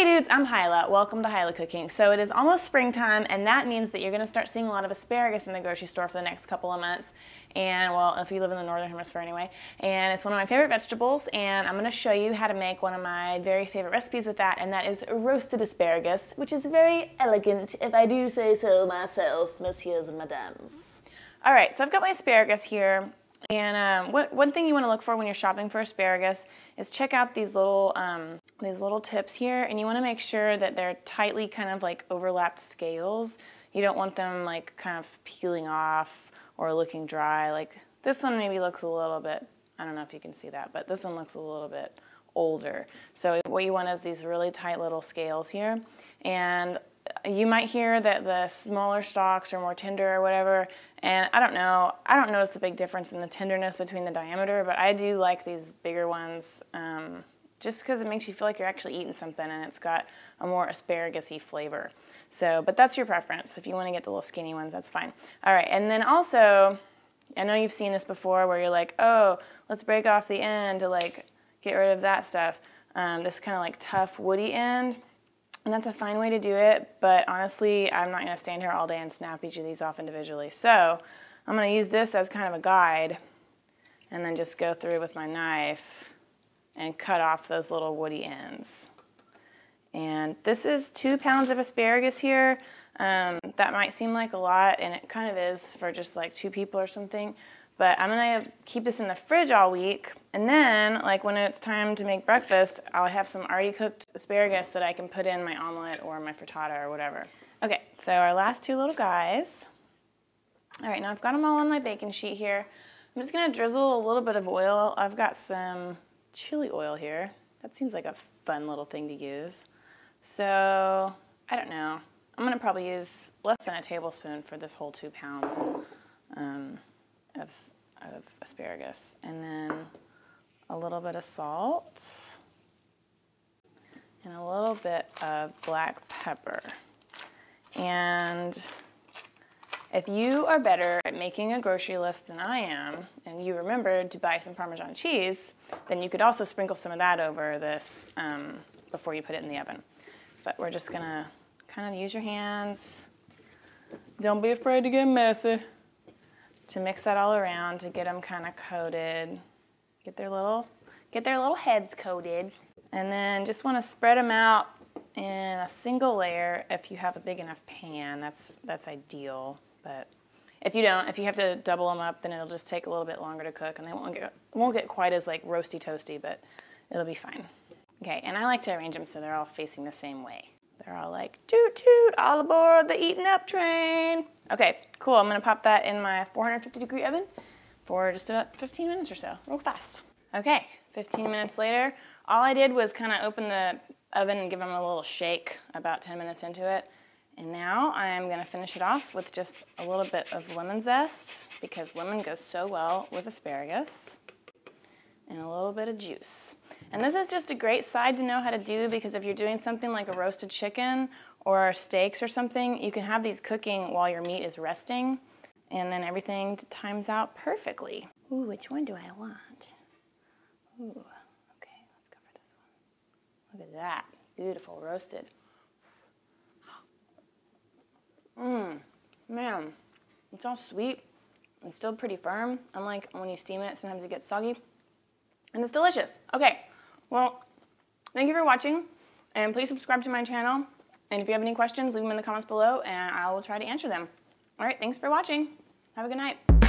Hey dudes, I'm Hilah. Welcome to Hilah Cooking. So it is almost springtime, and that means that you're going to start seeing a lot of asparagus in the grocery store for the next couple of months. And well, if you live in the northern hemisphere anyway. And it's one of my favorite vegetables, and I'm going to show you how to make one of my very favorite recipes with that, and that is roasted asparagus, which is very elegant, if I do say so myself, messieurs and madames. Alright, so I've got my asparagus here. And one thing you want to look for when you're shopping for asparagus is check out these little tips here, and you want to make sure that they're tightly kind of like overlapped scales. You don't want them like kind of peeling off or looking dry. Like this one maybe looks a little bit, I don't know if you can see that, but this one looks a little bit older. So what you want is these really tight little scales here. And you might hear that the smaller stalks are more tender or whatever, and I don't know. I don't notice a big difference in the tenderness between the diameter, but I do like these bigger ones just because it makes you feel like you're actually eating something, and it's got a more asparagus-y flavor. So, but that's your preference. If you want to get the little skinny ones, that's fine. All right, and then also, I know you've seen this before where you're like, oh, let's break off the end to like get rid of that stuff. This kind of like tough woody end. And that's a fine way to do it, but honestly, I'm not going to stand here all day and snap each of these off individually. So I'm going to use this as kind of a guide and then just go through with my knife and cut off those little woody ends. And this is 2 pounds of asparagus here. That might seem like a lot, and it kind of is for just like 2 people or something. But I'm going to keep this in the fridge all week, and then like when it's time to make breakfast, I'll have some already cooked asparagus that I can put in my omelet or my frittata or whatever. Okay, so our last 2 little guys. All right, now I've got them all on my baking sheet here. I'm just going to drizzle a little bit of oil. I've got some chili oil here. That seems like a fun little thing to use. So, I don't know. I'm going to probably use less than a tablespoon for this whole 2 pounds. Of asparagus, and then a little bit of salt and a little bit of black pepper. And if you are better at making a grocery list than I am, and you remembered to buy some Parmesan cheese, then you could also sprinkle some of that over this before you put it in the oven. But we're just gonna kind of use your hands. Don't be afraid to get messy. To mix that all around, to get them kind of coated, get their little heads coated, and then just want to spread them out in a single layer. If you have a big enough pan, that's ideal. But if you don't, if you have to double them up, then it'll just take a little bit longer to cook, and they won't get quite as like roasty toasty, but it'll be fine. Okay, and I like to arrange them so they're all facing the same way. They're all like, toot toot, all aboard the eating up train. Okay, cool. I'm going to pop that in my 450-degree oven for just about 15 minutes or so, real fast. Okay, 15 minutes later, all I did was kind of open the oven and give them a little shake about 10 minutes into it. And now I'm going to finish it off with just a little bit of lemon zest, because lemon goes so well with asparagus, and a little bit of juice. And this is just a great side to know how to do, because if you're doing something like a roasted chicken or steaks or something, you can have these cooking while your meat is resting, and then everything times out perfectly. Ooh, which one do I want? Ooh, okay, let's go for this one. Look at that, beautiful roasted. Man, it's all sweet and still pretty firm. Unlike when you steam it, sometimes it gets soggy. And it's delicious. Okay, well, thank you for watching, and please subscribe to my channel. And if you have any questions, leave them in the comments below, and I will try to answer them. All right, thanks for watching. Have a good night.